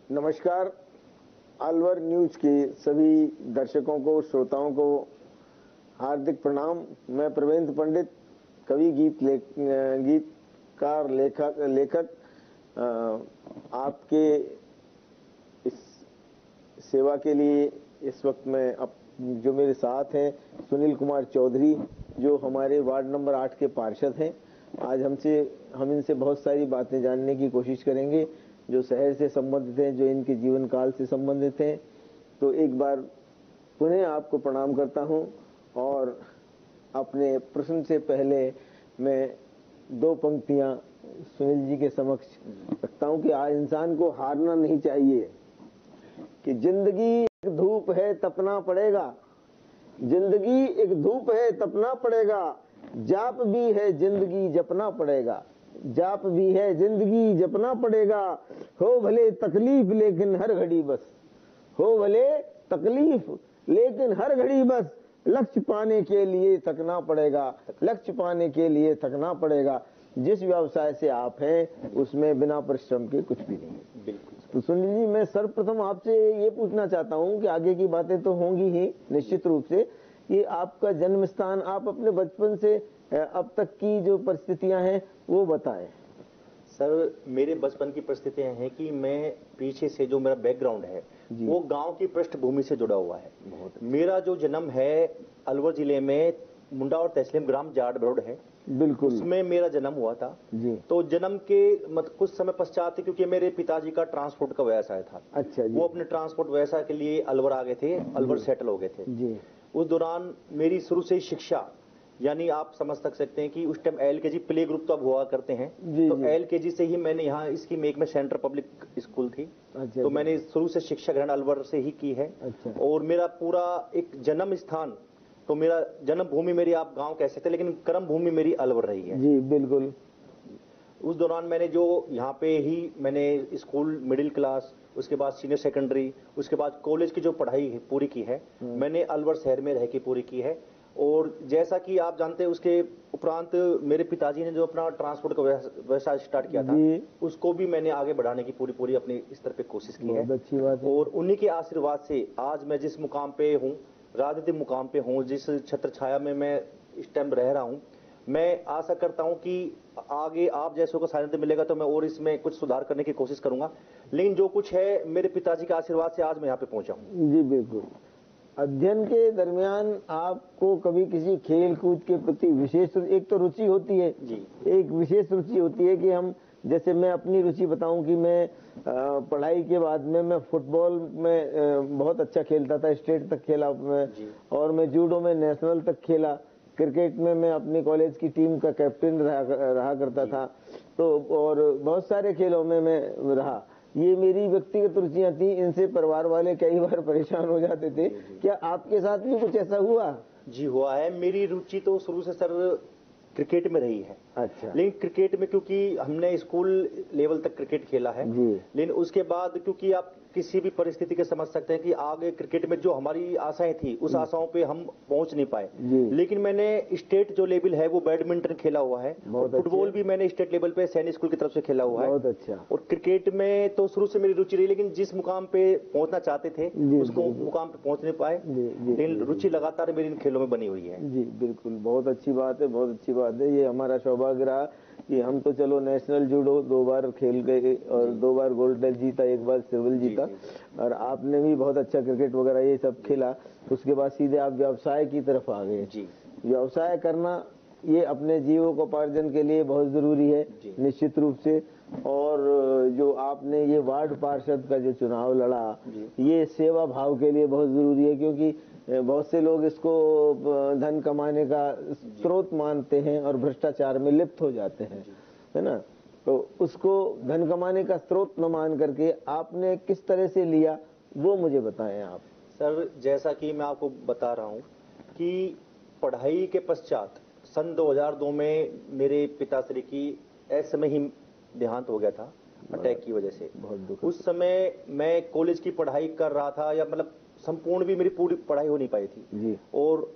नमस्कार। अलवर न्यूज के सभी दर्शकों को, श्रोताओं को हार्दिक प्रणाम। मैं प्रवेंद्र पंडित, कवि, गीतकार, लेखक आपके इस सेवा के लिए इस वक्त में जो मेरे साथ हैं सुनील कुमार चौधरी, जो हमारे वार्ड नंबर 8 के पार्षद हैं। आज हम इनसे बहुत सारी बातें जानने की कोशिश करेंगे जो शहर से संबंधित हैं, जो इनके जीवन काल से संबंधित हैं। तो एक बार पुनः आपको प्रणाम करता हूं और अपने प्रश्न से पहले मैं दो पंक्तियां सुनील जी के समक्ष रखता हूं कि आज इंसान को हारना नहीं चाहिए, कि जिंदगी एक धूप है तपना पड़ेगा, जिंदगी एक धूप है तपना पड़ेगा, जाप भी है जिंदगी जपना पड़ेगा, जाप भी है जिंदगी जपना पड़ेगा, हो भले तकलीफ लेकिन हर घड़ी बस, हो भले तकलीफ लेकिन हर घड़ी बस, लक्ष्य पाने के लिए थकना पड़ेगा, लक्ष्य पाने के लिए थकना पड़ेगा। जिस व्यवसाय से आप हैं उसमें बिना परिश्रम के कुछ भी नहीं। बिल्कुल। तो सुनील जी, मैं सर्वप्रथम आपसे ये पूछना चाहता हूं कि आगे की बातें तो होंगी ही निश्चित रूप से, कि आपका जन्म स्थान, आप अपने बचपन से अब तक की जो परिस्थितियां हैं वो बताएं। सर, मेरे बचपन की परिस्थितियां हैं कि मैं पीछे से जो मेरा बैकग्राउंड है वो गांव की पृष्ठभूमि से जुड़ा हुआ है। मेरा जो जन्म है अलवर जिले में मुंडा और तहसील ग्राम जाट बरोड है, बिल्कुल, उसमें मेरा जन्म हुआ था जी। तो जन्म के कुछ समय पश्चात, क्योंकि मेरे पिताजी का ट्रांसपोर्ट का व्यवसाय था, अच्छा जी। वो अपने ट्रांसपोर्ट व्यवसाय के लिए अलवर आ गए थे, अलवर सेटल हो गए थे जी। उस दौरान मेरी शुरू से शिक्षा, यानी आप समझ सकते हैं कि उस टाइम LKG प्ले ग्रुप तो अब हुआ करते हैं, तो LKG से ही मैंने यहाँ इसकी मेक में सेंटर पब्लिक स्कूल थी। अच्छा, तो मैंने शुरू से शिक्षा ग्रहण अलवर से ही की है। अच्छा। और मेरा पूरा एक जन्म स्थान, तो मेरा जन्म भूमि मेरी आप गांव कह सकते हैं, लेकिन कर्म भूमि मेरी अलवर रही है। जी बिल्कुल। उस दौरान मैंने जो यहाँ पे ही मैंने स्कूल, मिडिल क्लास, उसके बाद सीनियर सेकेंडरी, उसके बाद कॉलेज की जो पढ़ाई पूरी की है मैंने अलवर शहर में रह के पूरी की है। और जैसा कि आप जानते हैं उसके उपरांत मेरे पिताजी ने जो अपना ट्रांसपोर्ट का व्यवसाय स्टार्ट किया था, उसको भी मैंने आगे बढ़ाने की पूरी अपने स्तर पे कोशिश की है। अच्छी बात है। और उन्हीं के आशीर्वाद से आज मैं जिस मुकाम पे हूँ, राजनीतिक मुकाम पे हूँ, जिस छत्र छाया में मैं इस टाइम रह रहा हूँ, मैं आशा करता हूं कि आगे आप जैसों का सानिध्य मिलेगा तो मैं और इसमें कुछ सुधार करने की कोशिश करूंगा। लेकिन जो कुछ है मेरे पिताजी के आशीर्वाद से आज मैं यहाँ पे पहुंचा हूं। जी बिल्कुल। अध्ययन के दरमियान आपको कभी किसी खेल कूद के प्रति विशेष एक तो रुचि होती है जी, एक विशेष रुचि होती है कि हम, जैसे मैं अपनी रुचि बताऊं कि मैं पढ़ाई के बाद में मैं फुटबॉल में बहुत अच्छा खेलता था, स्टेट तक खेला मैं, और मैं जूडो में नेशनल तक खेला, क्रिकेट में मैं अपनी कॉलेज की टीम का कैप्टन रहा करता था, तो और बहुत सारे खेलों में मैं रहा। ये मेरी व्यक्तिगत रुचियां थी, इनसे परिवार वाले कई बार परेशान हो जाते थे। क्या आपके साथ भी कुछ ऐसा हुआ? जी हुआ है। मेरी रुचि तो शुरू से सर क्रिकेट में रही है। अच्छा। लेकिन क्रिकेट में क्योंकि हमने स्कूल लेवल तक क्रिकेट खेला है, लेकिन उसके बाद क्योंकि आप किसी भी परिस्थिति के समझ सकते हैं कि आगे क्रिकेट में जो हमारी आशाएं थी उस आशाओं पे हम पहुंच नहीं पाए। लेकिन मैंने स्टेट जो लेवल है वो बैडमिंटन खेला हुआ है, फुटबॉल भी मैंने स्टेट लेवल पे सैनिक स्कूल की तरफ से खेला हुआ है। बहुत अच्छा। और क्रिकेट में तो शुरू से मेरी रुचि रही, लेकिन जिस मुकाम पे पहुंचना चाहते थे उसको मुकाम पे पहुंच नहीं पाए, लेकिन रुचि लगातार मेरी इन खेलों में बनी हुई है। जी बिल्कुल, बहुत अच्छी बात है, बहुत अच्छी बात है। ये हमारा सौभाग्य रहा कि हम तो चलो नेशनल जूडो 2 बार खेल गए और 2 बार गोल्ड मेडल जीता, 1 बार सिल्वर जीता, और आपने भी बहुत अच्छा क्रिकेट वगैरह ये सब खेला। उसके बाद सीधे आप व्यवसाय की तरफ आ गए। व्यवसाय करना ये अपने जीविकोपार्जन के लिए बहुत जरूरी है निश्चित रूप से। और जो आपने ये वार्ड पार्षद का जो चुनाव लड़ा, ये सेवा भाव के लिए बहुत जरूरी है, क्योंकि बहुत से लोग इसको धन कमाने का स्रोत मानते हैं और भ्रष्टाचार में लिप्त हो जाते हैं, है ना। तो उसको धन कमाने का स्रोत न मान करके आपने किस तरह से लिया, वो मुझे बताएं आप। सर, जैसा कि मैं आपको बता रहा हूं कि पढ़ाई के पश्चात सन 2002 में मेरे पिताश्री की ऐसे समय ही देहांत हो गया था अटैक की वजह से। उस समय मैं कॉलेज की पढ़ाई कर रहा था, या मतलब संपूर्ण भी मेरी पूरी पढ़ाई हो नहीं पाई थी। और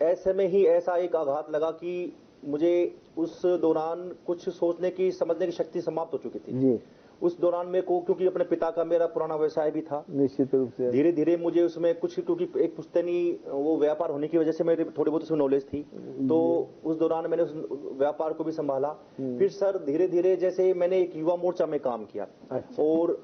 ऐसे में ही ऐसा एक आघात लगा कि मुझे उस दौरान कुछ सोचने की समझने की शक्ति समाप्त हो चुकी थी जी, उस दौरान मेरे को, क्योंकि अपने पिता का मेरा पुराना व्यवसाय भी था, निश्चित रूप से। धीरे धीरे मुझे उसमें कुछ, क्योंकि एक पुश्तैनी वो व्यापार होने की वजह से मेरे थोड़ी बहुत उसमें नॉलेज थी, तो उस दौरान मैंने उस व्यापार को भी संभाला। फिर सर धीरे धीरे जैसे मैंने एक युवा मोर्चा में काम किया। अच्छा। और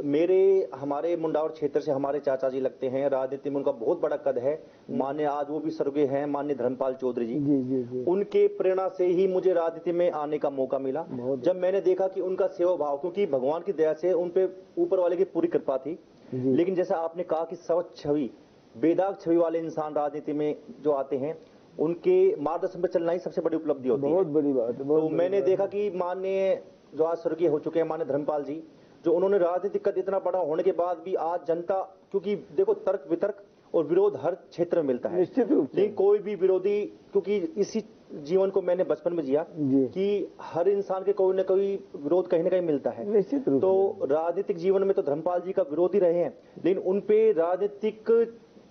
हमारे मुंडावर क्षेत्र से हमारे चाचा जी लगते हैं, राजनीति में उनका बहुत बड़ा कद है, मान्य आज वो भी स्वर्गीय हैं, मान्य धर्मपाल चौधरी जी। जी जी जी। उनके प्रेरणा से ही मुझे राजनीति में आने का मौका मिला। जब मैंने देखा कि उनका सेवा भाव, क्योंकि भगवान की दया से उन पे ऊपर वाले की पूरी कृपा थी, लेकिन जैसा आपने कहा कि स्वच्छ छवि, बेदाग छवि वाले इंसान राजनीति में जो आते हैं, उनके मार्गदर्शन पर चलना ही सबसे बड़ी उपलब्धि होती है। बहुत बड़ी बात है। तो मैंने देखा कि माननीय जो आज स्वर्गीय हो चुके हैं माननीय धर्मपाल जी, जो उन्होंने राजनीतिक कद इतना बड़ा होने के बाद भी आज जनता, क्योंकि देखो तर्क वितर्क और विरोध हर क्षेत्र में मिलता है, निश्चित रूप से। लेकिन कोई भी विरोधी, क्योंकि इसी जीवन को मैंने बचपन में जिया कि हर इंसान के कोई न कोई विरोध कहीं ना कहीं मिलता है, निश्चित रूप तो राजनीतिक जीवन में तो धर्मपाल जी का विरोधी रहे हैं, लेकिन उन पे राजनीतिक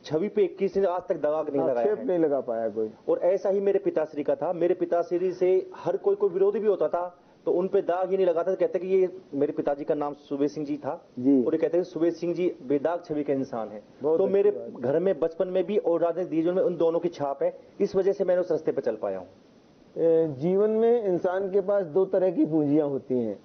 छवि पे किसी ने आज तक दाग नहीं लगाया है। नहीं लगा पाया कोई। और ऐसा ही मेरे पिताश्री का था। मेरे पिताश्री से हर कोई विरोधी भी होता था तो उन पे दाग ही नहीं लगाता था। कहते कि ये, मेरे पिताजी का नाम सुबेश सिंह जी था जी। और ये कहते हैं सुबेश सिंह जी बेदाग छवि के इंसान है। तो मेरे घर में बचपन में भी और राजनीतिक जीवन में उन दोनों की छाप है, इस वजह से मैंने उस रास्ते पे चल पाया हूँ। जीवन में इंसान के पास दो तरह की पूंजियां होती हैं।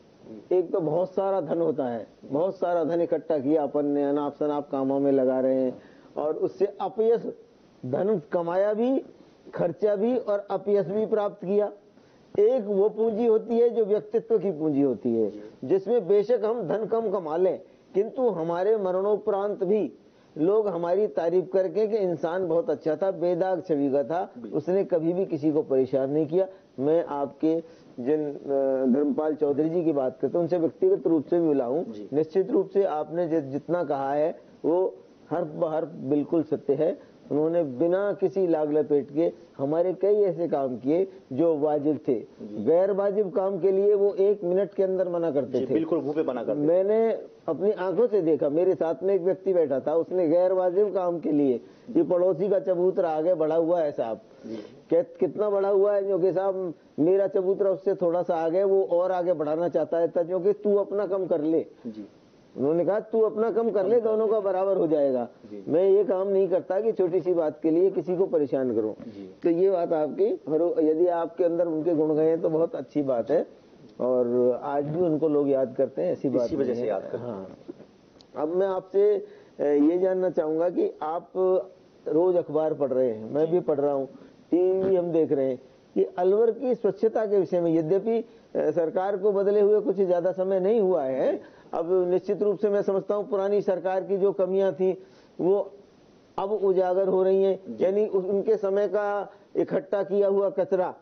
एक तो बहुत सारा धन होता है, बहुत सारा धन इकट्ठा किया अपन ने, अनाप शनाप कामों में लगा रहे हैं और उससे अपयश, धन कमाया भी, खर्चा भी और अपयश भी प्राप्त किया। एक वो पूंजी होती है जो व्यक्तित्व की पूंजी होती है, जिसमें बेशक हम धन कम कमा लें किंतु हमारे मरणोपरांत भी लोग हमारी तारीफ करके कि इंसान बहुत अच्छा था, बेदाग छवि का था, उसने कभी भी किसी को परेशान नहीं किया। मैं आपके जिन धर्मपाल चौधरी जी की बात करता हूँ, उनसे व्यक्तिगत रूप से भी मिला हूँ। निश्चित रूप से आपने जितना कहा है वो हर बिल्कुल सत्य है। उन्होंने बिना किसी लाग लपेट के हमारे कई ऐसे काम किए जो वाजिब थे। गैर वाजिब काम के लिए वो 1 मिनट के अंदर मना करते थे, बिल्कुल मुंह पे मना करते। मैंने अपनी आंखों से देखा, मेरे साथ में एक व्यक्ति बैठा था, उसने गैर वाजिब काम के लिए, ये पड़ोसी का चबूतरा आगे बढ़ा हुआ है साहब, कितना बड़ा हुआ है जो कि साहब मेरा चबूतरा उससे थोड़ा सा आगे, वो और आगे बढ़ाना चाहता है जो कि तू अपना कम कर ले। उन्होंने कहा तू अपना कम कर ले, दोनों का बराबर हो जाएगा। मैं ये काम नहीं करता कि छोटी सी बात के लिए किसी को परेशान करूं। तो ये बात आपकी, यदि आपके अंदर उनके गुण गए हैं तो बहुत अच्छी बात है और आज भी उनको लोग याद करते हैं, ऐसी बात वजह से याद करते हैं। हाँ। अब मैं आपसे ये जानना चाहूंगा कि आप रोज अखबार पढ़ रहे हैं, मैं भी पढ़ रहा हूँ, टीवी हम देख रहे हैं कि अलवर की स्वच्छता के विषय में, यद्यपि सरकार को बदले हुए कुछ ज्यादा समय नहीं हुआ है, अब निश्चित रूप से मैं समझता हूँ पुरानी सरकार की जो कमियां थी वो अब उजागर हो रही हैं। यानी उनके समय का इकट्ठा किया हुआ कचरा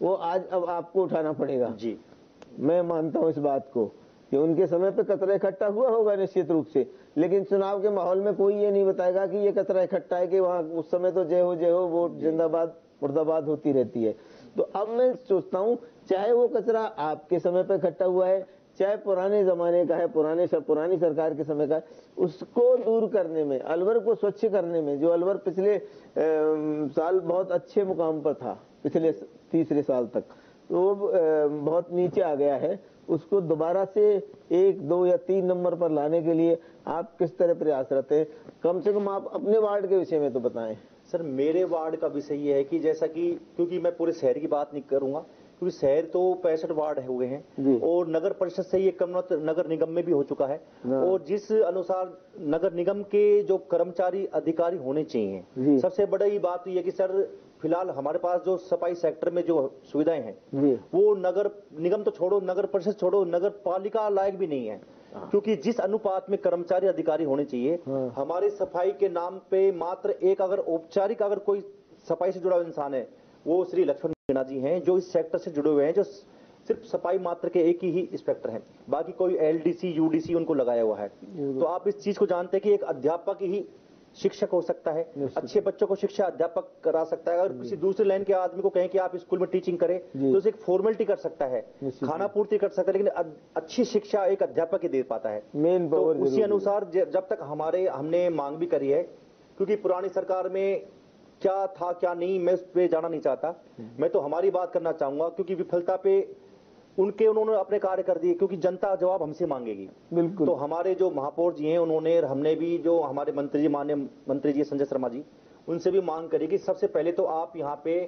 वो आज अब आपको उठाना पड़ेगा। जी, मैं मानता हूँ इस बात को कि उनके समय पे कचरा इकट्ठा हुआ होगा निश्चित रूप से, लेकिन चुनाव के माहौल में कोई ये नहीं बताएगा कि ये कचरा इकट्ठा है, कि वहाँ उस समय तो जय हो वोट जिंदाबाद मुर्दाबाद होती रहती है। तो अब मैं सोचता हूँ चाहे वो कचरा आपके समय पे इकट्ठा हुआ है, चाहे पुराने जमाने का है, पुरानी सरकार के समय का है, उसको दूर करने में, अलवर को स्वच्छ करने में, जो अलवर पिछले साल बहुत अच्छे मुकाम पर था, पिछले तीसरे साल तक तो बहुत नीचे आ गया है, उसको दोबारा से 1, 2 या 3 नंबर पर लाने के लिए आप किस तरह प्रयासरत हैं? कम से कम आप अपने वार्ड के विषय में तो बताएं। सर मेरे वार्ड का विषय ये है कि जैसा कि, क्योंकि मैं पूरे शहर की बात नहीं करूंगा क्योंकि शहर तो 65 वार्ड हुए हैं और नगर परिषद से ये कन्वर्ट नगर निगम में भी हो चुका है, और जिस अनुसार नगर निगम के जो कर्मचारी अधिकारी होने चाहिए, सबसे बड़ी बात ये है कि सर फिलहाल हमारे पास जो सफाई सेक्टर में जो सुविधाएं हैं वो नगर निगम तो छोड़ो, नगर परिषद छोड़ो, नगर पालिका लायक भी नहीं है। क्योंकि जिस अनुपात में कर्मचारी अधिकारी होने चाहिए, हमारे सफाई के नाम पे मात्र एक अगर औपचारिक अगर कोई सफाई से जुड़ा हुआ इंसान है वो श्री लक्ष्मण मीणा जी हैं, जो इस सेक्टर से जुड़े हुए हैं, जो सिर्फ सफाई मात्र के एक ही इंस्पेक्टर हैं, बाकी कोई एलडीसी यूडीसी उनको लगाया हुआ है। तो आप इस चीज को जानते हैं कि एक अध्यापक ही शिक्षक हो सकता है, अच्छे बच्चों को शिक्षा अध्यापक करा सकता है। अगर किसी दूसरे लाइन के आदमी को कहें कि आप स्कूल में टीचिंग करें तो उसे एक फॉर्मेलिटी कर सकता है, खाना पूर्ति कर सकता है, लेकिन अच्छी शिक्षा एक अध्यापक ही दे पाता है। तो उसी अनुसार जब तक हमने मांग भी करी है, क्योंकि पुरानी सरकार में क्या था क्या नहीं, मैं उस पे जाना नहीं चाहता। मैं तो हमारी बात करना चाहूंगा, क्योंकि विफलता पे उन्होंने अपने कार्य कर दिए, क्योंकि जनता जवाब हमसे मांगेगी। बिल्कुल। तो हमारे जो महापौर जी हैं, उन्होंने, हमने भी, जो हमारे मंत्री जी, माननीय मंत्री जी संजय शर्मा जी, उनसे भी मांग करी कि सबसे पहले तो आप यहाँ पे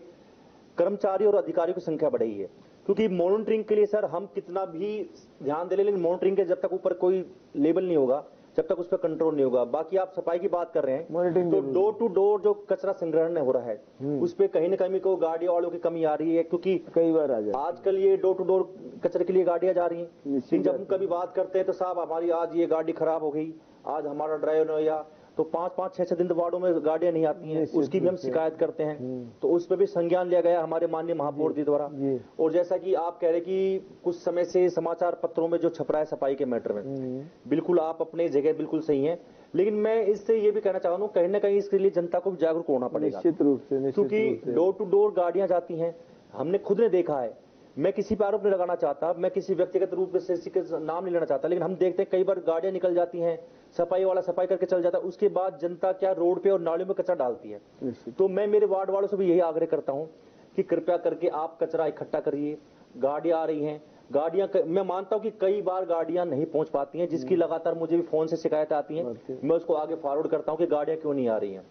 कर्मचारी और अधिकारियों की संख्या बढ़ाई है, क्योंकि मॉनिटरिंग के लिए सर हम कितना भी ध्यान दे लें, लेकिन मॉनिटरिंग के जब तक ऊपर कोई लेवल नहीं होगा, जब तक उस पर कंट्रोल नहीं होगा। बाकी आप सफाई की बात कर रहे हैं, मॉनिटरिंग तो डोर टू डोर जो कचरा संग्रहण हो रहा है, उस पर कहीं ना कहीं को गाड़ी वालों की कमी आ रही है, क्योंकि कई बार आ जाए आजकल ये डोर टू डोर कचरे के लिए गाड़ियां जा रही हैं। निश्चित लेकिन जब हम कभी बात करते हैं तो साहब हमारी आज ये गाड़ी खराब हो गई, आज हमारा ड्राइवर नहीं आया, तो 5-5, 6-6 दिन वार्डों में गाड़ियां नहीं आती हैं, उसकी भी हम शिकायत करते हैं। तो उस पर भी संज्ञान लिया गया हमारे माननीय महापौर जी द्वारा। और जैसा कि आप कह रहे कि कुछ समय से समाचार पत्रों में जो छप रहा है सफाई के मैटर में, बिल्कुल आप अपने जगह बिल्कुल सही हैं, लेकिन मैं इससे ये भी कहना चाहता हूँ, कहीं ना कहीं इसके लिए जनता को जागरूक होना पड़ेगा, निश्चित रूप से, क्योंकि डोर टू डोर गाड़ियां जाती हैं, हमने खुद ने देखा है। मैं किसी पर आरोप नहीं लगाना चाहता, मैं किसी व्यक्तिगत रूप से किसी का नाम नहीं लेना चाहता, लेकिन हम देखते हैं कई बार गाड़ियां निकल जाती हैं, सफाई वाला सफाई करके चल जाता है, उसके बाद जनता क्या रोड पे और नालियों में कचरा डालती है। तो मैं मेरे वार्ड वालों से भी यही आग्रह करता हूं कि कृपया करके आप कचरा इकट्ठा करिए। गाड़ियां आ रही हैं, मैं मानता हूं कि कई बार गाड़ियां नहीं पहुंच पाती हैं, जिसकी लगातार मुझे भी फोन से शिकायत आती है, मैं उसको आगे फॉरवर्ड करता हूं कि गाड़ियां क्यों नहीं आ रही हैं।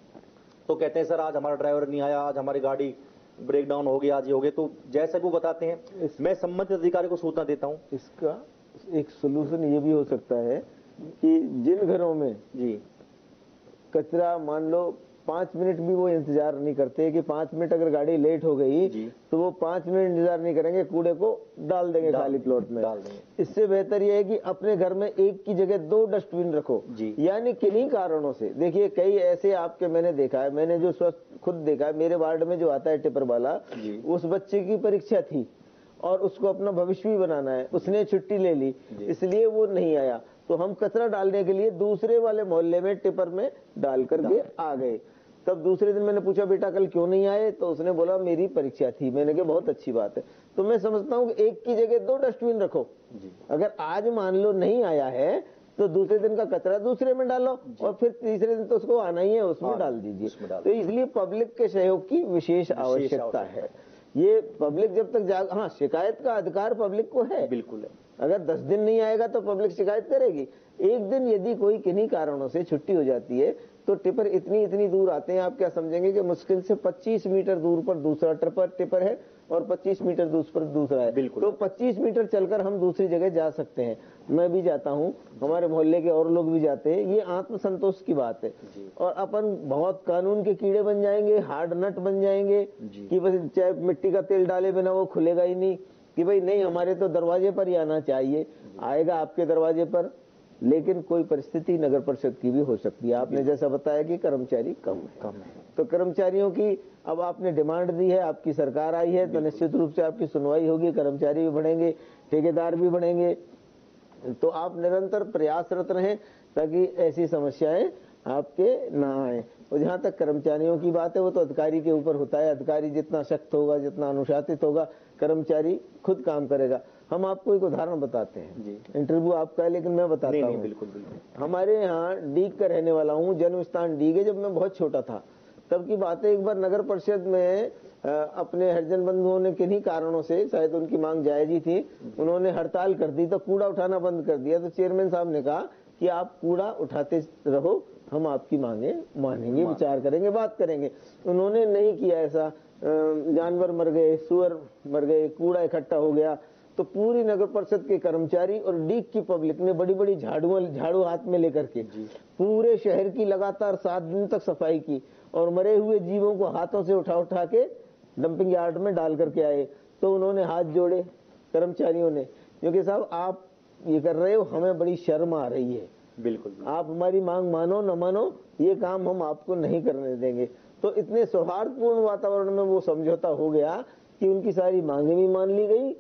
तो कहते हैं सर आज हमारा ड्राइवर नहीं आया, आज हमारी गाड़ी ब्रेक डाउन हो गया, आज ये हो गया। तो जैसा भी वो बताते हैं, मैं संबंधित अधिकारी को सूचना देता हूं। इसका एक सोल्यूशन ये भी हो सकता है कि जिन घरों में जी कचरा, मान लो 5 मिनट भी वो इंतजार नहीं करते कि 5 मिनट अगर गाड़ी लेट हो गई तो वो 5 मिनट इंतजार नहीं करेंगे, कूड़े को डाल देंगे खाली प्लॉट में। इससे बेहतर ये है कि अपने घर में एक की जगह 2 डस्टबिन रखो। यानी किन्हीं कारणों से, देखिए कई ऐसे आपके मैंने देखा है, मैंने जो स्वस्थ खुद देखा है, मेरे वार्ड में जो आता है टिपर वाला, उस बच्चे की परीक्षा थी और उसको अपना भविष्य भी बनाना है, उसने छुट्टी ले ली, इसलिए वो नहीं आया। तो हम कचरा डालने के लिए दूसरे वाले मोहल्ले में टिपर में डाल करके आ गए। तब दूसरे दिन मैंने पूछा बेटा कल क्यों नहीं आए, तो उसने बोला मेरी परीक्षा थी। मैंने कहा बहुत अच्छी बात है। तो मैं समझता हूँ कि एक की जगह 2 डस्टबिन रखो। अगर आज मान लो नहीं आया है तो दूसरे दिन का कचरा दूसरे में डालो और फिर तीसरे दिन तो उसको आना ही है, उसमें डाल दीजिए। तो इसलिए पब्लिक के सहयोग की विशेष आवश्यकता है। ये पब्लिक जब तक हाँ, शिकायत का अधिकार पब्लिक को है, बिल्कुल है। अगर 10 दिन नहीं आएगा तो पब्लिक शिकायत करेगी। एक दिन यदि कोई किन्हीं कारणों से छुट्टी हो जाती है तो टिपर इतनी दूर आते हैं, आप क्या समझेंगे कि मुश्किल से 25 मीटर दूर पर दूसरा टिपर है और 25 मीटर दूर पर दूसरा है। तो 25 मीटर चलकर हम दूसरी जगह जा सकते हैं। मैं भी जाता हूँ, हमारे मोहल्ले के और लोग भी जाते हैं। ये आत्मसंतोष की बात है। और अपन बहुत कानून के कीड़े बन जाएंगे, हार्ड नट बन जाएंगे कि बस चाहे मिट्टी का तेल डाले बिना वो खुलेगा ही नहीं, कि भाई नहीं हमारे तो दरवाजे पर ही आना चाहिए। आएगा आपके दरवाजे पर, लेकिन कोई परिस्थिति नगर परिषद की भी हो सकती है। आपने जैसा बताया कि कर्मचारी कम है, तो कर्मचारियों की अब आपने डिमांड दी है, आपकी सरकार आई है, तो निश्चित रूप से आपकी सुनवाई होगी, कर्मचारी भी बढ़ेंगे, ठेकेदार भी बढ़ेंगे। तो आप निरंतर प्रयासरत रहें ताकि ऐसी समस्याएं आपके ना आए। और जहां तक कर्मचारियों की बात है, वो तो अधिकारी के ऊपर होता है। अधिकारी जितना सख्त होगा, जितना अनुशासित होगा, कर्मचारी खुद काम करेगा। हम आपको एक उदाहरण बताते हैं, इंटरव्यू आपका है लेकिन मैं बताता हूँ। बिल्कुल। हमारे यहाँ डीग का रहने वाला हूँ, जन्म स्थान डीग है। जब मैं बहुत छोटा था तब की बात है, एक बार नगर परिषद में अपने हरिजन बंधुओं ने किन्हीं कारणों से, शायद उनकी मांग जायज ही थी, उन्होंने हड़ताल कर दी, तो कूड़ा उठाना बंद कर दिया। तो चेयरमैन साहब ने कहा कि आप कूड़ा उठाते रहो, हम आपकी मांगे मानेंगे, विचार करेंगे, बात करेंगे। उन्होंने नहीं किया ऐसा। जानवर मर गए, सुअर मर गए, कूड़ा इकट्ठा हो गया। तो पूरी नगर परिषद के कर्मचारी और डीग की पब्लिक ने बड़ी बड़ी झाड़ू हाथ में लेकर के पूरे शहर की लगातार 7 दिन तक सफाई की और मरे हुए जीवों को हाथों से उठा उठा के डंपिंग यार्ड में डाल करके आए। तो उन्होंने हाथ जोड़े कर्मचारियों ने, क्योंकि साहब आप ये कर रहे हो, हमें बड़ी शर्म आ रही है। बिल्कुल, आप हमारी मांग मानो न मानो, ये काम हम आपको नहीं करने देंगे। तो इतने सौहार्दपूर्ण वातावरण में वो समझौता हो गया कि उनकी सारी मांगे भी मान ली गई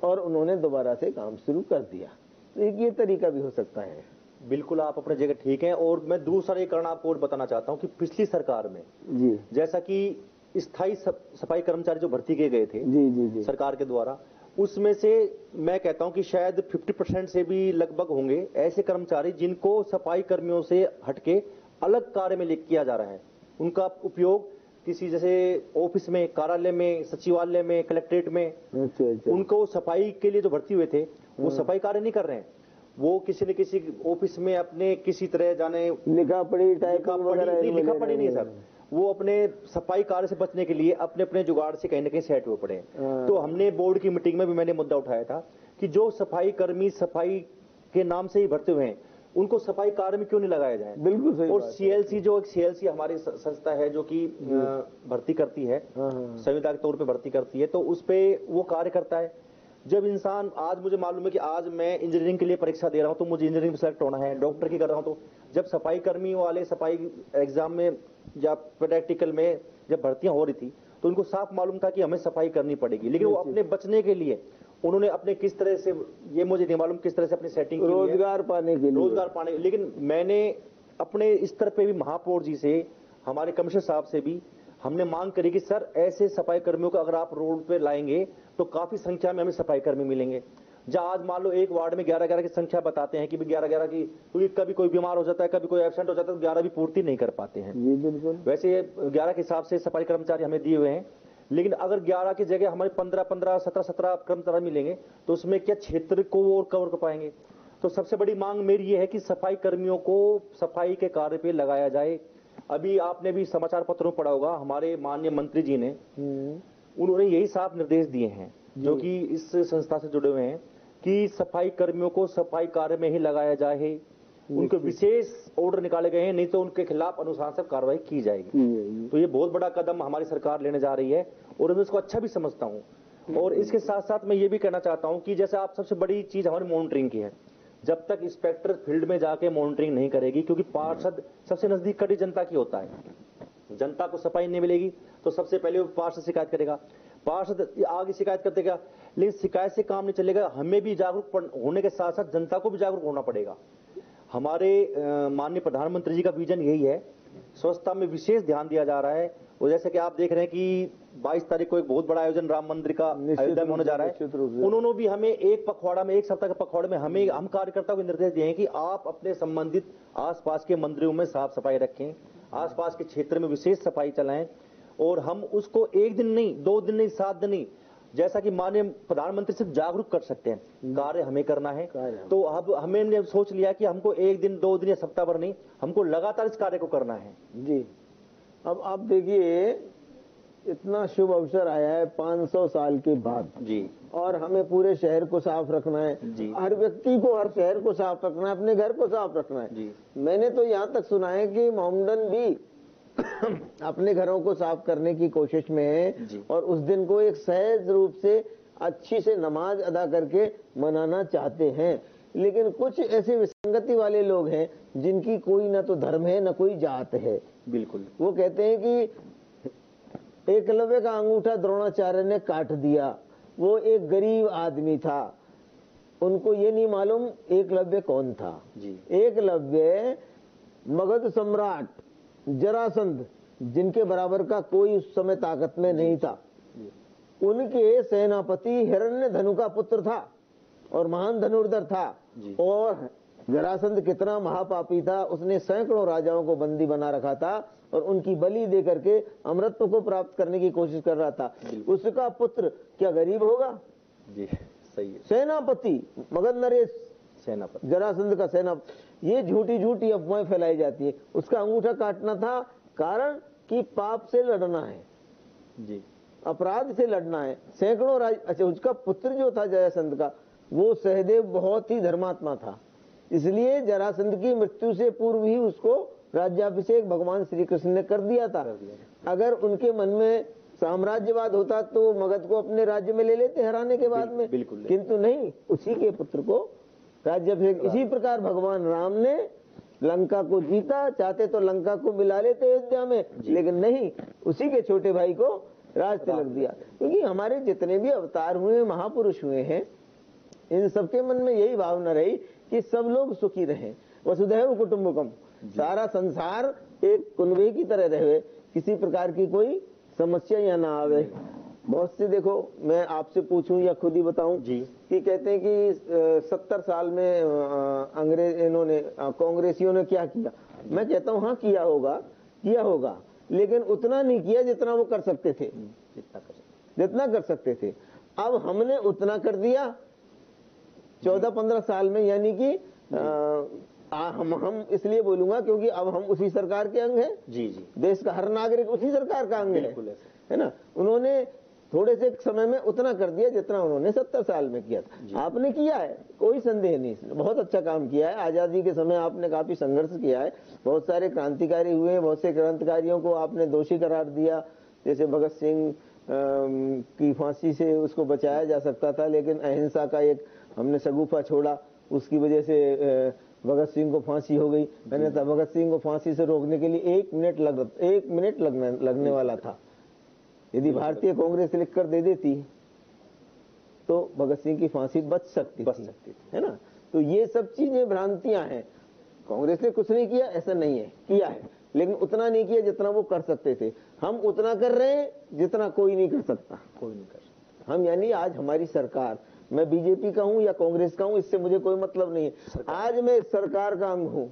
और उन्होंने दोबारा से काम शुरू कर दिया। तो एक ये तरीका भी हो सकता है। बिल्कुल, आप अपने जगह ठीक हैं। और मैं दूसरा एक कारण आपको और बताना चाहता हूं कि पिछली सरकार में जी, जैसा कि स्थायी सफाई कर्मचारी जो भर्ती किए गए थे जी सरकार के द्वारा, उसमें से मैं कहता हूं कि शायद 50% से भी लगभग होंगे ऐसे कर्मचारी जिनको सफाई कर्मियों से हटके अलग कार्य में किया जा रहा है। उनका उपयोग किसी जैसे ऑफिस में, कार्यालय में, सचिवालय में, कलेक्ट्रेट में, अच्छा। उनको सफाई के लिए जो भर्ती हुए थे वो सफाई कार्य नहीं कर रहे हैं। वो किसी न किसी ऑफिस में अपने किसी तरह जाने लिखा पढ़ी नहीं सर, वो अपने सफाई कार्य से बचने के लिए अपने अपने जुगाड़ से कहीं ना कहीं सेट हुए पड़े हैं। तो हमने बोर्ड की मीटिंग में भी मैंने मुद्दा उठाया था कि जो सफाई कर्मी सफाई के नाम से ही भर्ती हुए हैं, उनको सफाई कार्य में क्यों नहीं लगाया जाए। बिल्कुल सही। और सीएलसी, जो एक सीएलसी हमारी संस्था है जो कि भर्ती करती है, संविदा के तौर पे भर्ती करती है, तो उस पे वो कार्य करता है। जब इंसान, आज मुझे मालूम है कि आज मैं इंजीनियरिंग के लिए परीक्षा दे रहा हूं तो मुझे इंजीनियरिंग में सेलेक्ट होना है, डॉक्टर की कर रहा हूं, तो जब सफाई कर्मी वाले सफाई एग्जाम में या प्रैक्टिकल में जब भर्तियां हो रही थी तो उनको साफ मालूम था कि हमें सफाई करनी पड़ेगी, लेकिन वो अपने बचने के लिए उन्होंने अपने किस तरह से, ये मुझे नहीं मालूम किस तरह से अपनी सेटिंग, रोजगार पाने के लिए, लेकिन मैंने अपने स्तर पे भी महापौर जी से, हमारे कमिश्नर साहब से भी हमने मांग करी कि सर ऐसे सफाई कर्मियों को अगर आप रोड पे लाएंगे तो काफी संख्या में हमें सफाई कर्मी मिलेंगे। जहां आज मान लो एक वार्ड में 11-11 की संख्या बताते हैं कि 11-11 की, क्योंकि कभी कोई बीमार हो जाता है, कभी कोई एब्सेंट हो जाता है, तो 11 भी पूर्ति नहीं कर पाते हैं। जी बिल्कुल। वैसे 11 के हिसाब से सफाई कर्मचारी हमें दिए हुए हैं, लेकिन अगर 11 की जगह हमें 15-15, 17-17 कर्मचारी मिलेंगे तो उसमें क्या क्षेत्र को और कवर कर पाएंगे। तो सबसे बड़ी मांग मेरी ये है कि सफाई कर्मियों को सफाई के कार्य पे लगाया जाए। अभी आपने भी समाचार पत्रों में पढ़ा होगा, हमारे माननीय मंत्री जी ने, उन्होंने यही साफ निर्देश दिए हैं जो कि इस संस्था से जुड़े हुए हैं कि सफाई कर्मियों को सफाई कार्य में ही लगाया जाए। उनको विशेष ऑर्डर निकाले गए हैं, नहीं तो उनके खिलाफ अनुशासनात्मक कार्रवाई की जाएगी। तो ये बहुत बड़ा कदम हमारी सरकार लेने जा रही है और मैं इसको अच्छा भी समझता हूं। और इसके साथ साथ मैं ये भी कहना चाहता हूं कि जैसे आप, सबसे बड़ी चीज हमारी मॉनिटरिंग की है। जब तक इंस्पेक्टर फील्ड में जाके मॉनिटरिंग नहीं करेगी, क्योंकि पार्षद सबसे नजदीक कड़ी जनता की होता है, जनता को सफाई नहीं मिलेगी तो सबसे पहले वो पार्षद शिकायत करेगा, पार्षद आगे शिकायत कर देगा, लेकिन शिकायत से काम नहीं चलेगा। हमें भी जागरूक होने के साथ साथ जनता को भी जागरूक होना पड़ेगा। हमारे माननीय प्रधानमंत्री जी का विजन यही है, स्वच्छता में विशेष ध्यान दिया जा रहा है। और जैसे कि आप देख रहे हैं कि 22 तारीख को एक बहुत बड़ा आयोजन राम मंदिर का अयोध्या में होने जा रहा है, उन्होंने भी हमें एक पखवाड़ा में, एक सप्ताह के पखवाड़े में हम कार्यकर्ताओं को निर्देश दिए हैं कि आप अपने संबंधित आसपास के मंदिरों में साफ सफाई रखें, आसपास के क्षेत्र में विशेष सफाई चलाएं। और हम उसको एक दिन नहीं, 2 दिन नहीं, 7 दिन नहीं, जैसा कि माननीय प्रधानमंत्री सिर्फ जागरूक कर सकते हैं, कार्य हमें करना है। तो अब हमें सोच लिया कि हमको 1 दिन, 2 दिन या सप्ताह भर नहीं, हमको लगातार इस कार्य को करना है जी। अब आप देखिए, इतना शुभ अवसर आया है 500 साल के बाद जी, और हमें पूरे शहर को साफ रखना है जी। हर व्यक्ति को हर शहर को साफ रखना है, अपने घर को साफ रखना है जी। मैंने तो यहाँ तक सुना है कि मोहम्मदन भी अपने घरों को साफ करने की कोशिश में है और उस दिन को एक सहज रूप से अच्छी से नमाज अदा करके मनाना चाहते हैं। लेकिन कुछ ऐसे विसंगति वाले लोग हैं जिनकी कोई ना तो धर्म है ना कोई जात है। बिल्कुल। वो कहते हैं कि एकलव्य का अंगूठा द्रोणाचार्य ने काट दिया, वो एक गरीब आदमी था। उनको ये नहीं मालूम एकलव्य कौन था जी। एकलव्य मगध सम्राट जरासंध, जिनके बराबर का कोई उस समय ताकत में नहीं था, उनके सेनापति हिरण्यधनु का पुत्र था और महान धनुर्धर था। और जरासंध कितना महापापी था, उसने सैकड़ों राजाओं को बंदी बना रखा था और उनकी बलि दे करके अमृतत्व को प्राप्त करने की कोशिश कर रहा था। उसका पुत्र क्या गरीब होगा? जी सही है। सेनापति मगध नरेश सेनापति, जरासंध का सेनापति। ये झूठी झूठी अफवाहें फैलाई जाती है। उसका अंगूठा काटना था कारण कि पाप से लड़ना है जी, अपराध से लड़ना है। सैकड़ों अच्छा, उसका पुत्र जो था जरासंध का, वो सहदेव बहुत ही धर्मात्मा था, इसलिए जरासंध की मृत्यु से पूर्व ही उसको राज्याभिषेक भगवान श्री कृष्ण ने कर दिया था। अगर उनके मन में साम्राज्यवाद होता तो मगध को अपने राज्य में ले लेते हराने के बाद में, किंतु नहीं, उसी के पुत्र को राज्याभिषेक। इसी प्रकार भगवान राम ने लंका को जीता, चाहते तो लंका को मिला लेते अयोध्या में, लेकिन नहीं, उसी के छोटे भाई को राज तिलक दिया। क्योंकि हमारे जितने भी अवतार हुए, महापुरुष हुए हैं, इन सबके मन में यही भावना रही कि सब लोग सुखी रहें, वसुधैव कुटुंबकम, सारा संसार एक कुनबे की तरह रहे, किसी प्रकार की कोई समस्या या ना आवे। बहुत से, देखो मैं आपसे पूछूं या खुद ही बताऊं कि कहते हैं कि 70 साल में अंग्रेज इन्होंने कांग्रेसियों ने क्या किया। मैं कहता हूं हाँ किया होगा, लेकिन उतना नहीं किया जितना वो कर सकते थे, जितना कर सकते थे। अब हमने उतना कर दिया 14-15 साल में, यानी कि हम इसलिए बोलूंगा क्योंकि अब हम उसी सरकार के अंग हैं। जी जी, देश का हर नागरिक उसी सरकार का अंग है ना। उन्होंने थोड़े से समय में उतना कर दिया जितना उन्होंने 70 साल में किया था। आपने किया है, कोई संदेह नहीं, बहुत अच्छा काम किया है। आजादी के समय आपने काफी संघर्ष किया है, बहुत सारे क्रांतिकारी हुए, बहुत से क्रांतिकारियों को आपने दोषी करार दिया। जैसे भगत सिंह की फांसी से उसको बचाया जा सकता था, लेकिन अहिंसा का एक हमने शगुफा छोड़ा, उसकी वजह से भगत सिंह को फांसी हो गई। मैंने तो भगत सिंह को फांसी से रोकने के लिए 1 मिनट लगने वाला था। यदि भारतीय कांग्रेस लिख कर दे देती तो भगत सिंह की फांसी बच सकती थी, है ना। तो ये सब चीजें भ्रांतियां हैं। कांग्रेस ने कुछ नहीं किया ऐसा नहीं है, किया है, लेकिन उतना नहीं किया जितना वो कर सकते थे। हम उतना कर रहे हैं जितना कोई नहीं कर सकता, कोई नहीं कर सकता। हम यानी आज हमारी सरकार, मैं बीजेपी का हूं या कांग्रेस का हूं, इससे मुझे कोई मतलब नहीं है। आज मैं इस सरकार का अंग हूं,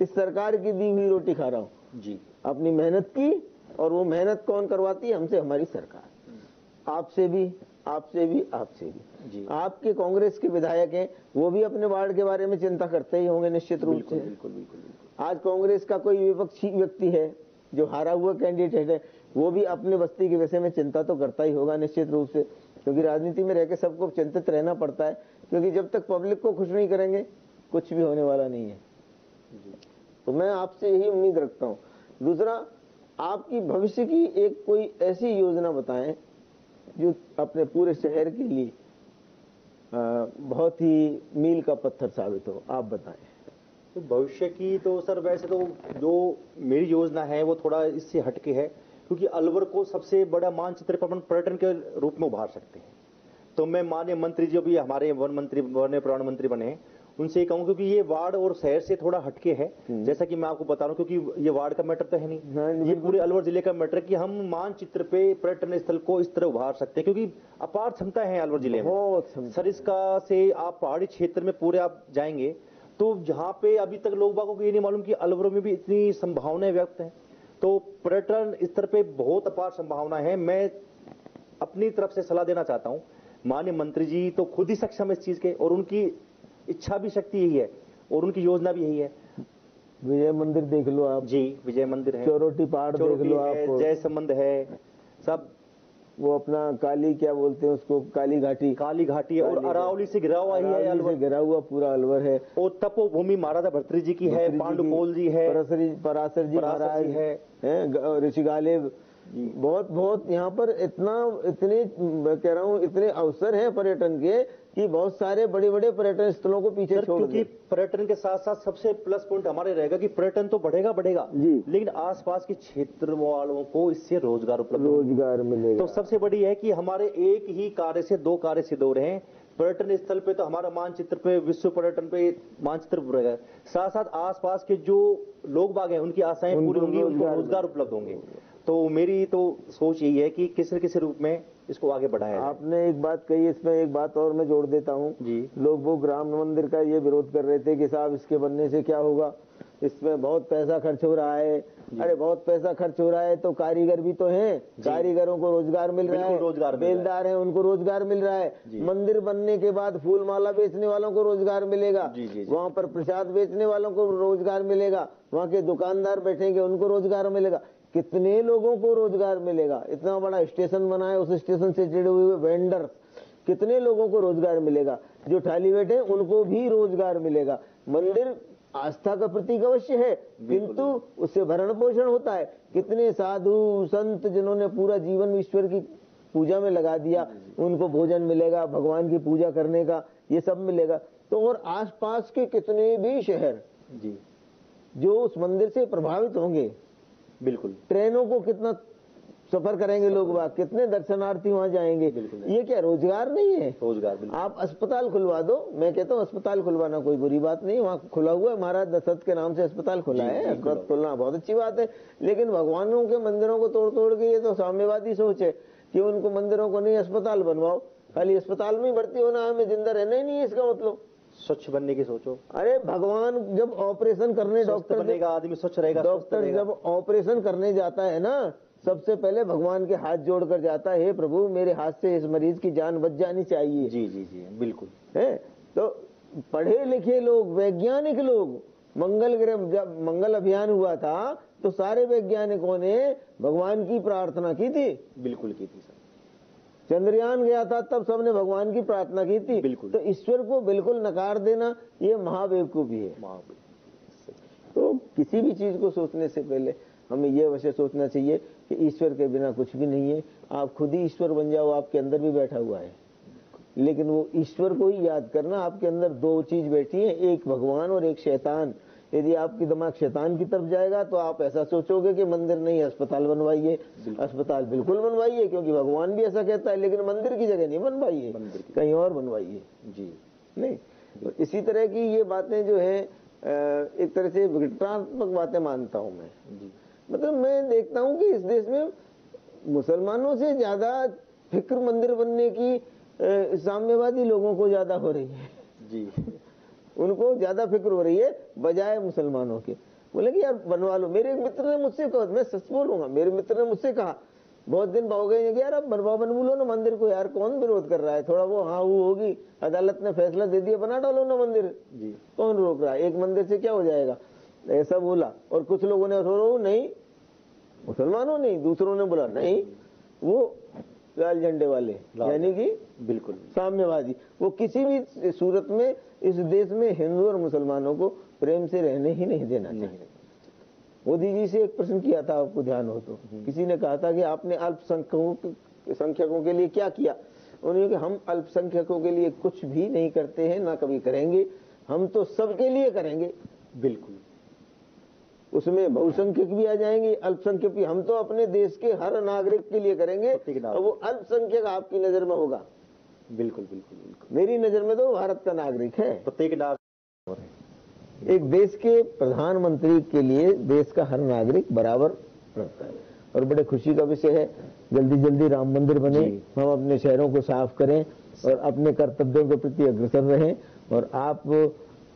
इस सरकार की दी हुई रोटी खा रहा हूं जी, अपनी मेहनत की। और वो मेहनत कौन करवाती है? हमसे हमारी सरकार। आपसे भी, आपसे भी, आपसे भी जी। आपके कांग्रेस के विधायक हैं, वो भी अपने वार्ड के बारे में चिंता करते ही होंगे निश्चित रूप से। बिल्कुल बिल्कुल। आज कांग्रेस का कोई विपक्षी व्यक्ति है जो हारा हुआ कैंडिडेट है, वो भी अपने बस्ती के विषय में चिंता तो करता ही होगा निश्चित रूप से, क्योंकि राजनीति में रहकर सबको चिंतित रहना पड़ता है। क्योंकि जब तक पब्लिक को खुश नहीं करेंगे कुछ भी होने वाला नहीं है। तो मैं आपसे यही उम्मीद रखता हूँ। दूसरा, आपकी भविष्य की एक कोई ऐसी योजना बताएं जो अपने पूरे शहर के लिए बहुत ही मील का पत्थर साबित हो। आप बताएं। तो भविष्य की तो सर वैसे तो जो मेरी योजना है वो थोड़ा इससे हटके है, क्योंकि अलवर को सबसे बड़ा मानचित्र पर अपन पर्यटन के रूप में उभार सकते हैं। तो मैं माननीय मंत्री जो भी हमारे वन मंत्री वन्य प्राण मंत्री बने हैं उनसे कहूँ, क्योंकि ये वार्ड और शहर से थोड़ा हटके है। जैसा कि मैं आपको बता रहा हूँ, क्योंकि ये वार्ड का मैटर तो है नहीं, ये पूरे अलवर जिले का मैटर कि हम मानचित्र पे पर्यटन स्थल को इस तरह उभार सकते हैं, क्योंकि अपार क्षमता है अलवर जिले में। सर इसका से आप पहाड़ी क्षेत्र में पूरे आप जाएंगे तो जहाँ पे अभी तक लोग बागों को ये नहीं मालूम कि अलवर में भी इतनी संभावनाएं व्यक्त हैं। तो पर्यटन स्तर पे बहुत अपार संभावना है। मैं अपनी तरफ से सलाह देना चाहता हूँ, माननीय मंत्री जी तो खुद ही सक्षम है इस चीज के, और उनकी इच्छा भी शक्ति यही है और उनकी योजना भी यही है। विजय मंदिर देख लो आप जी, विजय मंदिर है, चोरोटी पहाड़ देख लो आप, जय संबंध है, सब वो अपना काली क्या बोलते हैं उसको, काली घाटी है, और अरावली से घिरा हुआ ही है, अलवर से घिरा हुआ पूरा अलवर है। और तपोभूमि महाराजा भर्तृहरि जी की है, पांडुपोल जी है, पराशर जी महाराज है, ऋषिगालेब। बहुत यहाँ पर इतने कह रहा हूँ इतने अवसर हैं पर्यटन के कि बहुत सारे बड़े बड़े पर्यटन स्थलों को पीछे छोड़ क्योंकि पर्यटन के साथ साथ सबसे प्लस पॉइंट हमारे रहेगा कि पर्यटन तो बढ़ेगा जी, लेकिन आसपास के क्षेत्र वालों को इससे रोजगार मिलेगा। तो सबसे बड़ी है कि हमारे एक ही कार्य से 2 कार्य सिद्ध हो रहे हैं। पर्यटन स्थल पे तो हमारा मानचित्र पे, विश्व पर्यटन पे मानचित्र रहेगा, साथ साथ आसपास के जो लोग बाग हैं उनकी आशाएं पूरी होंगी, उनको रोजगार उपलब्ध होंगे। तो मेरी तो सोच यही है कि किसी न किसी रूप में इसको आगे बढ़ाया। आपने एक बात कही, इसमें एक बात और मैं जोड़ देता हूँ जी। लोग वो राम मंदिर का ये विरोध कर रहे थे कि साहब इसके बनने से क्या होगा, इसमें बहुत पैसा खर्च हो रहा है। अरे बहुत पैसा खर्च हो रहा है तो कारीगर भी तो हैं, कारीगरों को रोजगार मिल रहा है, बेलदार हैं उनको रोजगार मिल रहा है। मंदिर बनने के बाद फूल माला बेचने वालों को रोजगार मिलेगा, वहाँ पर प्रसाद बेचने वालों को रोजगार मिलेगा, वहाँ के दुकानदार बैठेंगे उनको रोजगार मिलेगा। कितने लोगों को रोजगार मिलेगा। इतना बड़ा स्टेशन बना है, उस स्टेशन से जुड़े हुए वेंडर कितने लोगों को रोजगार मिलेगा। जो थाली बैठे उनको भी रोजगार मिलेगा। मंदिर आस्था का प्रतीक अवश्य है, किंतु उससे भरण पोषण होता है। कितने साधु संत जिन्होंने पूरा जीवन ईश्वर की पूजा में लगा दिया, उनको भोजन मिलेगा, भगवान की पूजा करने का ये सब मिलेगा। तो और आसपास के कितने भी शहर जी जो उस मंदिर से प्रभावित होंगे, बिल्कुल ट्रेनों को कितना सफर करेंगे लोग, कितने दर्शनार्थी वहां जाएंगे। ये क्या रोजगार नहीं है? रोजगार। आप अस्पताल खुलवा दो, मैं कहता हूँ अस्पताल खुलवाना कोई बुरी बात नहीं, वहाँ खुला हुआ है, महाराज दशरथ के नाम से अस्पताल खुला है, अस्पताल खुलना बहुत अच्छी बात है। लेकिन भगवानों के मंदिरों को तोड़ तोड़ के ये तो साम्यवादी सोच है कि उनको मंदिरों को नहीं अस्पताल बनवाओ, खाली अस्पताल में भर्ती होना, हमें जिंदा रहना ही नहीं है इसका मतलब। स्वच्छ बनने की सोचो। अरे भगवान जब ऑपरेशन करने डॉक्टर बनेगा आदमी, स्वच्छ रहेगा, डॉक्टर जब ऑपरेशन करने जाता है ना, सबसे पहले भगवान के हाथ जोड़कर जाता है, हे प्रभु मेरे हाथ से इस मरीज की जान बच जानी चाहिए। जी जी जी बिल्कुल है। तो पढ़े लिखे लोग, वैज्ञानिक लोग, मंगल ग्रह जब मंगल अभियान हुआ था तो सारे वैज्ञानिकों ने भगवान की प्रार्थना की थी। बिल्कुल की थी सर। चंद्रयान गया था तब सबने भगवान की प्रार्थना की थी। बिल्कुल। तो ईश्वर को बिल्कुल नकार देना ये महाबेवकूफी है। तो किसी भी चीज को सोचने से पहले हमें ये अवश्य सोचना चाहिए कि ईश्वर के बिना कुछ भी नहीं है। आप खुद ही ईश्वर बन जाओ, आपके अंदर भी बैठा हुआ है, लेकिन वो ईश्वर को ही याद करना। आपके अंदर दो चीज बैठी है, एक भगवान और एक शैतान। यदि आपकी दिमाग शैतान की तरफ जाएगा तो आप ऐसा सोचोगे कि मंदिर नहीं अस्पताल बनवाइए। अस्पताल बिल्कुल बनवाइए, क्योंकि भगवान भी ऐसा कहता है, लेकिन मंदिर की जगह नहीं बनवाइए, कहीं और बनवाइए। जी नहीं, तो इसी तरह की ये बातें जो है एक तरह से विघटनात्मक बातें मानता हूं मैं। मतलब मैं देखता हूं कि इस देश में मुसलमानों से ज्यादा फिक्र मंदिर बनने की साम्यवादी लोगों को ज्यादा हो रही है। जी उनको ज्यादा फिक्र हो रही है बजाय मुसलमानों के। बोले कि यार बनवा लो। मेरे एक मित्र ने मुझसे कहा, मैं सच बोलूंगा, मेरे मित्र ने मुझसे कहा बहुत दिन हो गए कि यार अब बनवा लो ना मंदिर को, यार कौन विरोध कर रहा है, थोड़ा वो हाँ वो होगी, अदालत ने फैसला दे दिया बना डालो ना मंदिर, जी कौन रोक रहा है, एक मंदिर से क्या हो जाएगा, ऐसा बोला। और कुछ लोगों ने नहीं, मुसलमानों ने, दूसरों ने बोला नहीं, वो लाल झंडे वाले यानी कि बिल्कुल साम्यवादी, वो किसी भी सूरत में इस देश में हिंदू और मुसलमानों को प्रेम से रहने ही नहीं देना चाहिए। मोदी जी से एक प्रश्न किया था, आपको ध्यान हो तो, किसी ने कहा था कि आपने अल्पसंख्यकों के लिए क्या किया। उन्होंने कहा हम अल्पसंख्यकों के लिए कुछ भी नहीं करते हैं, ना कभी करेंगे, हम तो सबके लिए करेंगे। बिल्कुल, उसमें बहुसंख्यक भी आ जाएंगे, अल्पसंख्यक भी। हम तो अपने देश के हर नागरिक के लिए करेंगे, और वो अल्पसंख्यक आपकी नजर में होगा। बिल्कुल बिल्कुल बिल्कुल। मेरी नजर में तो भारत का नागरिक है। प्रत्येक नागरिक, एक देश के प्रधानमंत्री के लिए देश का हर नागरिक बराबर रखता है। और बड़े खुशी का विषय है, जल्दी जल्दी राम मंदिर बने, हम अपने शहरों को साफ करें और अपने कर्तव्यों के प्रति अग्रसर रहें। और आप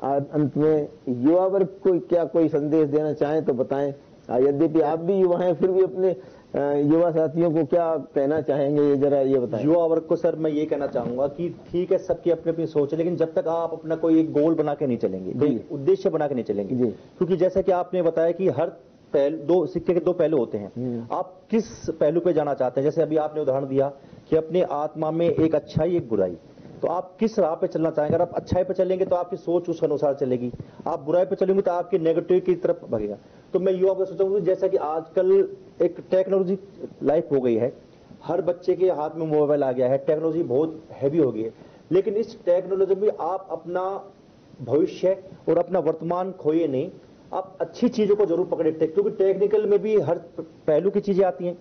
अंत में युवा वर्ग को क्या कोई संदेश देना चाहें तो बताएं। यद्यपि आप भी युवा हैं, फिर भी अपने युवा साथियों को क्या कहना चाहेंगे, ये जरा ये बताएं। युवा वर्ग को सर मैं ये कहना चाहूंगा कि ठीक है सबकी अपनी अपनी सोच है, लेकिन जब तक आप अपना कोई एक गोल बना के नहीं चलेंगे, कोई उद्देश्य बना के नहीं चलेंगे, क्योंकि जैसा कि आपने बताया कि हर दो सिक्के के दो पहलू होते हैं, आप किस पहलू पे जाना चाहते हैं। जैसे अभी आपने उदाहरण दिया कि अपने आत्मा में एक अच्छाई एक बुराई, तो आप किस राह पे चलना चाहेंगे। अगर आप अच्छाई पे चलेंगे तो आपकी सोच उस अनुसार चलेगी, आप बुराई पे चलेंगे तो आपकी नेगेटिव की तरफ भगेगा। तो मैं युवा को सोचूंगा जैसा कि आजकल एक टेक्नोलॉजी लाइफ हो गई है, हर बच्चे के हाथ में मोबाइल आ गया है, टेक्नोलॉजी बहुत हैवी हो गई है, लेकिन इस टेक्नोलॉजी में आप अपना भविष्य और अपना वर्तमान खोइए नहीं, आप अच्छी चीजों को जरूर पकड़े, क्योंकि टेक्निकल में भी हर पहलू की चीजें आती हैं।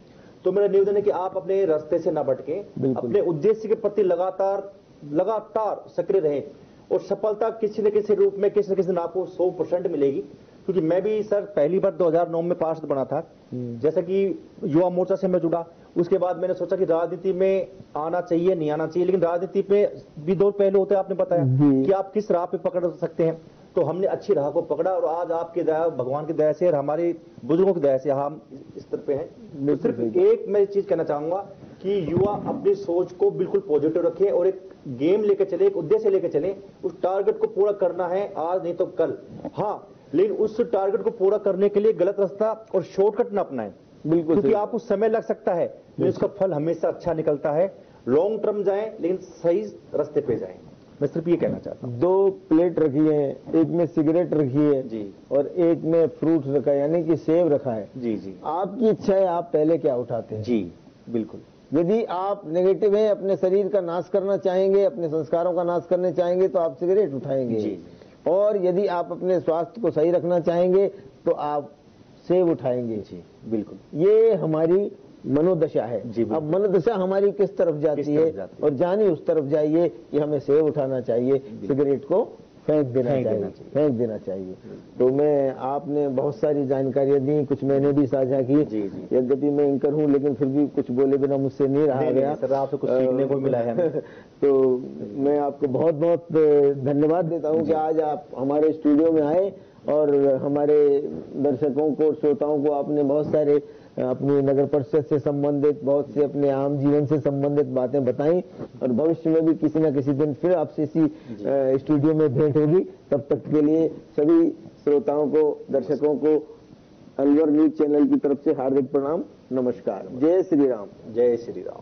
तो मेरा निवेदन है कि आप अपने रास्ते से न भटके, अपने उद्देश्य के प्रति लगातार सक्रिय रहें, और सफलता किसी न किसी रूप में किसी न किसी दिन आपको 100% मिलेगी। क्योंकि मैं भी सर पहली बार 2009 में पार्षद बना था, जैसा कि युवा मोर्चा से मैं जुड़ा, उसके बाद मैंने सोचा कि राजनीति में आना चाहिए नहीं आना चाहिए, लेकिन राजनीति पे भी दो पहलू होते हैं, आपने बताया कि आप किस राह पे पकड़ सकते हैं। तो हमने अच्छी राह को पकड़ा, और आज आपकी दया, भगवान की दया से और हमारे बुजुर्गों की दया से हम इस स्तर पे हैं। तो सिर्फ एक मैं चीज कहना चाहूंगा कि युवा अपनी सोच को बिल्कुल पॉजिटिव रखें और एक गेम लेकर चले, एक उद्देश्य लेकर चले। उस टारगेट को पूरा करना है आज नहीं तो कल, हाँ, लेकिन उस टारगेट को पूरा करने के लिए गलत रास्ता और शॉर्टकट न अपनाएं, बिल्कुल, क्योंकि आपको समय लग सकता है लेकिन उसका फल हमेशा अच्छा निकलता है। लॉन्ग टर्म जाएं लेकिन सही रास्ते पे जाएं। मैं सिर्फ ये कहना चाहता हूँ। 2 प्लेट रखी है, एक में सिगरेट रखी है जी, और एक में फ्रूट रखा है, यानी कि सेब रखा है। जी जी, आपकी इच्छा है, आप पहले क्या उठाते हैं? जी बिल्कुल। यदि आप नेगेटिव हैं, अपने शरीर का नाश करना चाहेंगे, अपने संस्कारों का नाश करने चाहेंगे, तो आप सिगरेट उठाएंगे जी। और यदि आप अपने स्वास्थ्य को सही रखना चाहेंगे तो आप सेब उठाएंगे। जी बिल्कुल, ये हमारी मनोदशा है। अब मनोदशा हमारी किस तरफ जाती है, और जानी उस तरफ जाइए कि हमें सेब उठाना चाहिए, सिगरेट को फेंक देना चाहिए। तो मैं आपने बहुत सारी जानकारियां दी, कुछ मैंने भी साझा की। यद्यपि मैं एंकर हूं लेकिन फिर भी कुछ बोले बिना मुझसे नहीं रहा गया। सर आपसे कुछ सीखने को मिला है तो मैं आपको बहुत बहुत धन्यवाद देता हूं कि आज आप हमारे स्टूडियो में आए और हमारे दर्शकों को और श्रोताओं को आपने बहुत सारे अपनी नगर परिषद से संबंधित, बहुत से अपने आम जीवन से संबंधित बातें बताई और भविष्य में भी किसी न किसी दिन फिर आपसे इसी स्टूडियो में भेंट होगी। तब तक के लिए सभी श्रोताओं को, दर्शकों को अलवर न्यूज चैनल की तरफ से हार्दिक प्रणाम, नमस्कार। जय श्री राम। जय श्री राम।